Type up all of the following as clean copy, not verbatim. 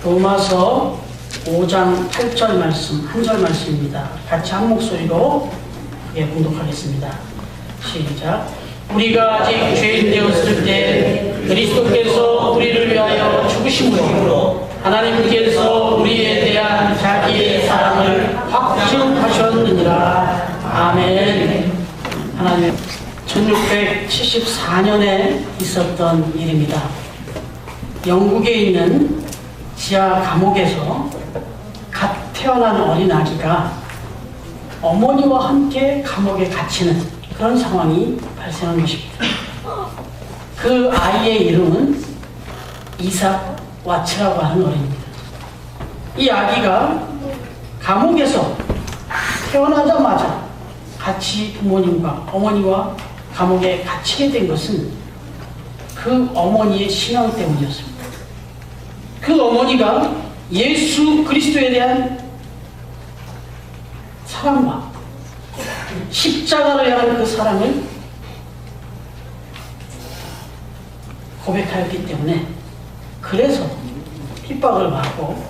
로마서 5장 8절 말씀, 한 절 말씀입니다. 같이 한 목소리로 봉독하겠습니다. 시작. 우리가 아직 죄인 되었을 때 그리스도께서 우리를 위하여 죽으심으로 하나님께서 우리에 대한 자기의 사랑을 확증하셨느니라. 아멘. 하나님, 1674년에 있었던 일입니다. 영국에 있는 지하 감옥에서 갓 태어난 어린 아기가 어머니와 함께 감옥에 갇히는 그런 상황이 발생한 것입니다. 그 아이의 이름은 이삭 와츠라고 하는 어린입니다. 이 아기가 감옥에서 태어나자마자 같이 부모님과 어머니와 감옥에 갇히게 된 것은 그 어머니의 신앙 때문이었습니다. 그 어머니가 예수 그리스도에 대한 사랑과 십자가를 향한 그 사랑을 고백하였기 때문에 그래서 핍박을 받고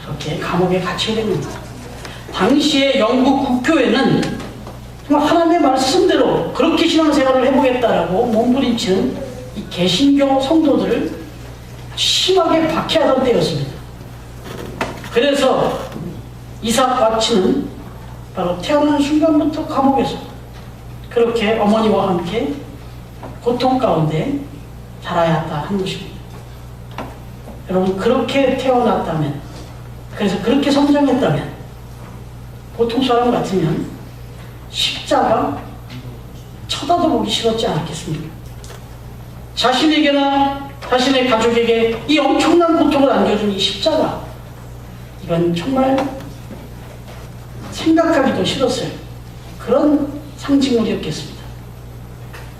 그렇게 감옥에 갇히게 된 겁니다. 당시에 영국 국교회는 정말 하나님의 말씀대로 그렇게 신앙생활을 해보겠다라고 몸부림치는 이 개신교 성도들을 심하게 박해하던 때였습니다. 그래서 이삭 와츠는 바로 태어난 순간부터 감옥에서 그렇게 어머니와 함께 고통 가운데 자라야 한다 한 것입니다. 여러분, 그렇게 태어났다면, 그래서 그렇게 성장했다면 보통 사람 같으면 십자가 쳐다도 보기 싫었지 않겠습니까? 자신에게나 자신의 가족에게 이 엄청난 고통을 안겨준 이 십자가, 이건 정말 생각하기도 싫었어요. 그런 상징물이었겠습니다.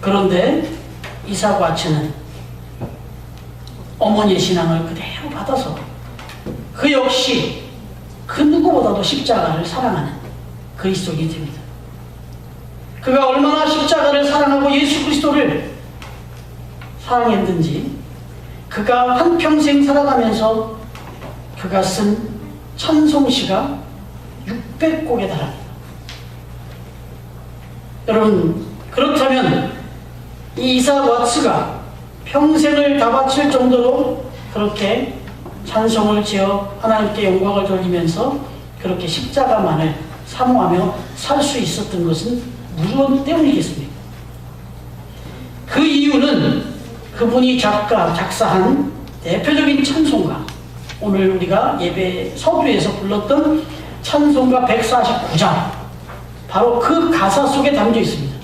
그런데 이삭 와츠는 어머니의 신앙을 그대로 받아서 그 역시 그 누구보다도 십자가를 사랑하는 그리스도인이 됩니다. 그가 얼마나 십자가를 사랑하고 예수 그리스도를 사랑했는지 그가 한평생 살아가면서 그가 쓴 찬송시가 600곡에 달합니다. 여러분, 그렇다면 이 이삭 와츠가 평생을 다 바칠 정도로 그렇게 찬송을 지어 하나님께 영광을 돌리면서 그렇게 십자가만을 사모하며 살 수 있었던 것은 무엇 때문이겠습니까? 그 이유는 그분이 작사한 대표적인 찬송가, 오늘 우리가 예배 서두에서 불렀던 찬송가 149장, 바로 그 가사 속에 담겨 있습니다.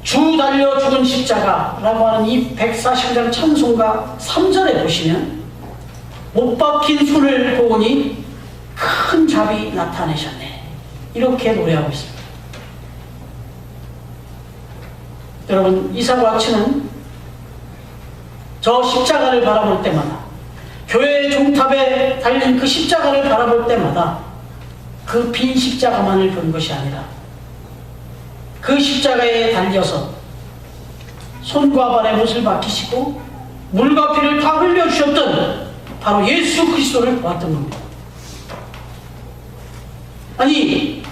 주 달려 죽은 십자가라고 하는 이 149장 찬송가 3절에 보시면 못 박힌 손을 보니 큰 자비 나타내셨네, 이렇게 노래하고 있습니다. 여러분, 이삭 와츠는 저 십자가를 바라볼 때마다, 교회의 종탑에 달린 그 십자가를 바라볼 때마다 그 빈 십자가만을 본 것이 아니라 그 십자가에 달려서 손과 발에 못을 박히시고 물과 피를 다 흘려주셨던 바로 예수 그리스도를 보았던 겁니다. 아니,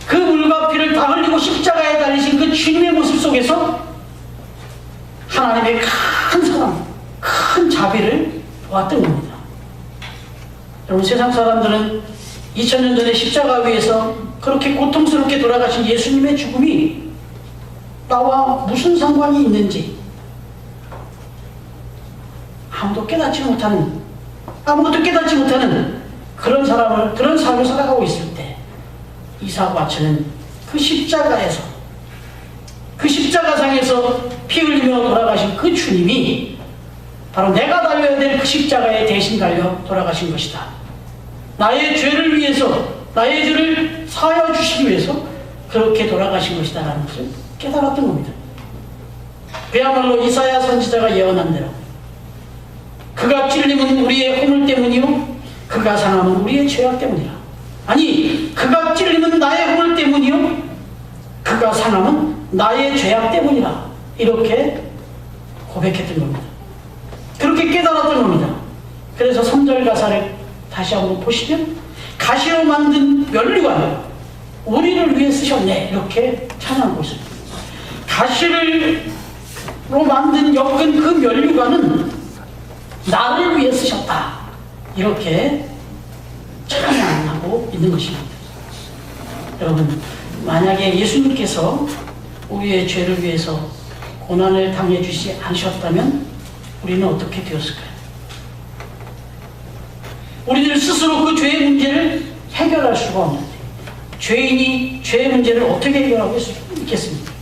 그 물과 피를 다 흘리고 십자가에 달리신 그 주님의 모습 속에서 하나님의 큰 사랑, 큰 자비를 보았던 겁니다. 여러분, 세상 사람들은 2000년 전에 십자가 위에서 그렇게 고통스럽게 돌아가신 예수님의 죽음이 나와 무슨 상관이 있는지 아무것도 깨닫지 못하는 그런 삶을 살아가고 있을 때 이삭 와츠는 그 십자가에서, 그 십자가상에서 피 흘리며 돌아가신 그 주님이 바로 내가 달려야 될 그 십자가에 대신 달려 돌아가신 것이다. 나의 죄를 위해서, 나의 죄를 사하여 주시기 위해서 그렇게 돌아가신 것이다 라는 것을 깨달았던 겁니다. 그야말로 이사야 선지자가 예언한 대로 그가 찔림은 우리의 허물 때문이요 그가 상함은 우리의 죄악 때문이라. 아니, 그가 찔림은 나의 허물 때문이요 그가 상함은 나의 죄악 때문이라, 이렇게 고백했던 겁니다. 그렇게 깨달았던 겁니다. 그래서 3절 가사를 다시 한번 보시면 가시로 만든 면류관 우리를 위해 쓰셨네 이렇게 찬양하고 있습니다. 가시로 만든 엮은 그 면류관은 나를 위해 쓰셨다 이렇게 찬양하고 있는 것입니다. 여러분, 만약에 예수님께서 우리의 죄를 위해서 고난을 당해주지 않으셨다면 우리는 어떻게 되었을까요? 우리들 스스로 그 죄의 문제를 해결할 수가 없는데 죄인이 죄의 문제를 어떻게 해결하고 있겠습니까?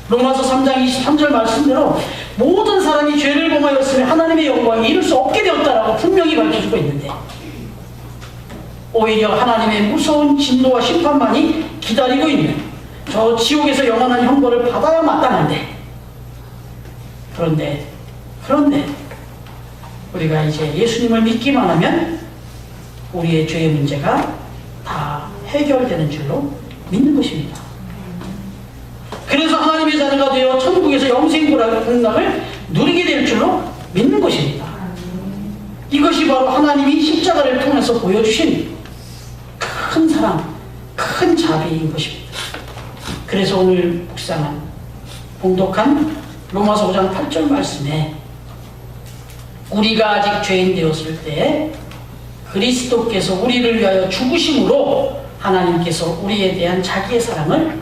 로마서 3장 23절 말씀대로 모든 사람이 죄를 범하였으면 하나님의 영광에 이룰 수 없게 되었다라고 분명히 밝혀주고 있는데 오히려 하나님의 무서운 진노와 심판만이 기다리고 있는 저 지옥에서 영원한 형벌을 받아야 마땅한데 그런데 우리가 이제 예수님을 믿기만 하면 우리의 죄의 문제가 다 해결되는 줄로 믿는 것입니다. 그래서 하나님의 자녀가 되어 천국에서 영생복락을 누리게 될 줄로 믿는 것입니다. 이것이 바로 하나님이 십자가를 통해서 보여주신 큰 사랑, 큰 자비인 것입니다. 그래서 오늘 묵상한 봉독한 로마서 5장 8절 말씀에 우리가 아직 죄인 되었을 때 그리스도께서 우리를 위하여 죽으심으로 하나님께서 우리에 대한 자기의 사랑을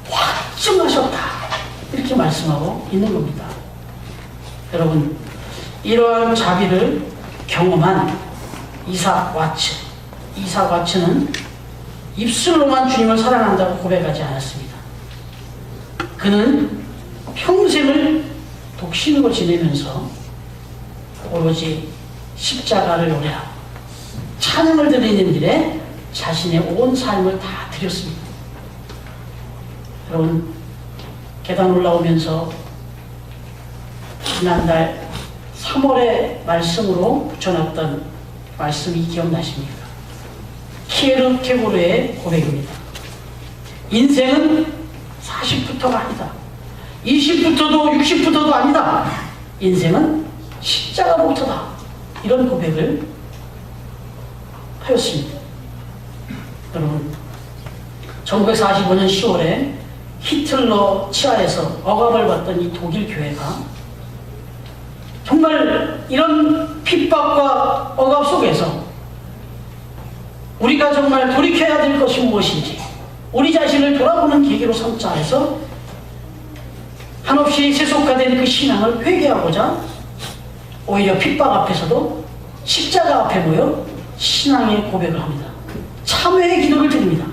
확증하셨다 이렇게 말씀하고 있는 겁니다. 여러분, 이러한 자비를 경험한 이삭 와츠는 입술로만 주님을 사랑한다고 고백하지 않았습니다. 그는 평생을 독신으로 지내면서 오로지 십자가를 노래하고 찬양을 드리는 일에 자신의 온 삶을 다 드렸습니다. 여러분, 계단 올라오면서 지난달 3월에 말씀으로 붙여놨던 말씀이 기억나십니까? 키에르 케고르의 고백입니다. 인생은 40부터가 아니다. 20부터도 60부터도 아니다. 인생은 십자가로부터다. 이런 고백을 하였습니다. 여러분, 1945년 10월에 히틀러 치하에서 억압을 받던 이 독일 교회가 정말 이런 핍박과 억압 속에서 우리가 정말 돌이켜야 될 것이 무엇인지 우리 자신을 돌아보는 계기로 삼자 해서 한없이 세속화된 그 신앙을 회개하고자 오히려 핍박 앞에서도 십자가 앞에 모여 신앙의 고백을 합니다. 참회의 기도를 드립니다.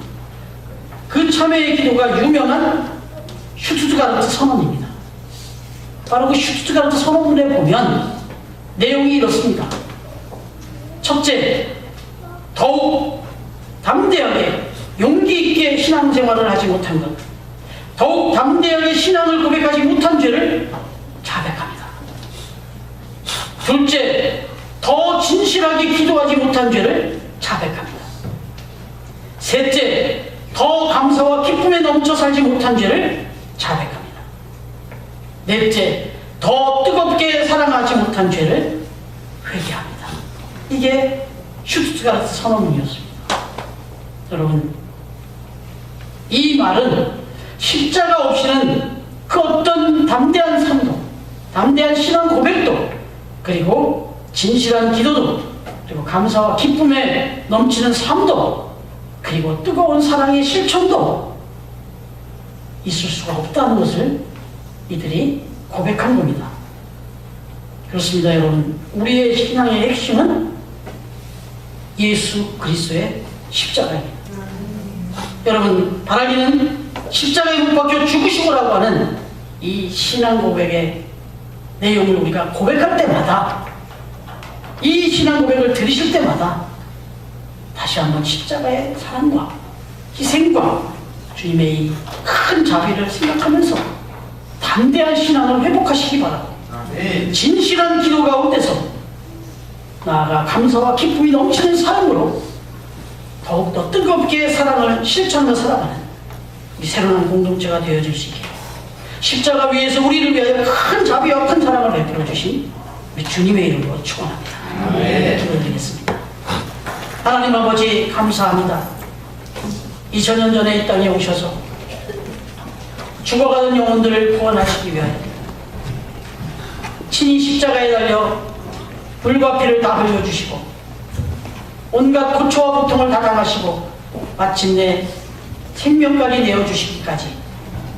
그 참회의 기도가 유명한 슈투트가르트 선언입니다. 바로 그 슈투트가르트 선언문에 보면 내용이 이렇습니다. 첫째, 더욱 담대하게 용기 있게 신앙생활을 하지 못한 것, 더욱 담대하게 신앙을 고백하지 못한 죄를 자백합니다. 둘째, 더 진실하게 기도하지 못한 죄를 자백합니다. 셋째, 더 감사와 기쁨에 넘쳐 살지 못한 죄를 자백합니다. 넷째, 더 뜨겁게 사랑하지 못한 죄를 회개합니다. 이게 슈투트가르트 선언문이었습니다. 여러분, 이 말은 십자가 없이는 그 어떤 담대한 삶도, 담대한 신앙 고백도, 그리고 진실한 기도도, 그리고 감사와 기쁨에 넘치는 삶도, 그리고 뜨거운 사랑의 실천도 있을 수가 없다는 것을 이들이 고백한 겁니다. 그렇습니다, 여러분. 우리의 신앙의 핵심은 예수 그리스도의 십자가입니다. 여러분, 바라기는 십자가에 못 박혀 죽으시고라고 하는 이 신앙 고백의 내용을 우리가 고백할 때마다, 이 신앙 고백을 들으실 때마다 다시 한번 십자가의 사랑과 희생과 주님의 이 큰 자비를 생각하면서 담대한 신앙을 회복하시기 바라고, 진실한 기도 가운데서 나아가 감사와 기쁨이 넘치는 삶으로 더욱더 뜨겁게 사랑을 실천하며 살아가는 이 새로운 공동체가 되어질 수 있게 십자가 위에서 우리를 위하여 큰 자비와 큰 사랑을 베풀어 주신 우리 주님의 이름으로 축원합니다. 기도드리겠습니다. 하나님 아버지 감사합니다. 2000년 전에 이 땅에 오셔서 죽어가는 영혼들을 구원하시기 위하여 친히 십자가에 달려 불과 피를 다 흘려주시고 온갖 고초와 고통을 다 당하시고 마침내 생명까지 내어주시기까지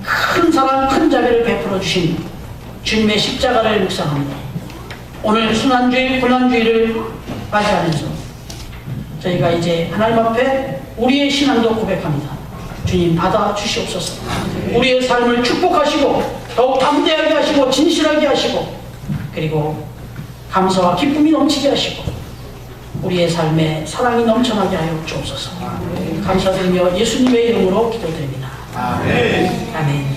큰 사랑 큰 자비를 베풀어 주신 주님의 십자가를 묵상합니다. 오늘 순환주일 고난주일을 맞이하면서 저희가 이제 하나님 앞에 우리의 신앙도 고백합니다. 주님 받아 주시옵소서. 우리의 삶을 축복하시고 더욱 담대하게 하시고 진실하게 하시고 그리고 감사와 기쁨이 넘치게 하시고 우리의 삶에 사랑이 넘쳐나게 하여 주옵소서. 감사드리며 예수님의 이름으로 기도드립니다. 아멘.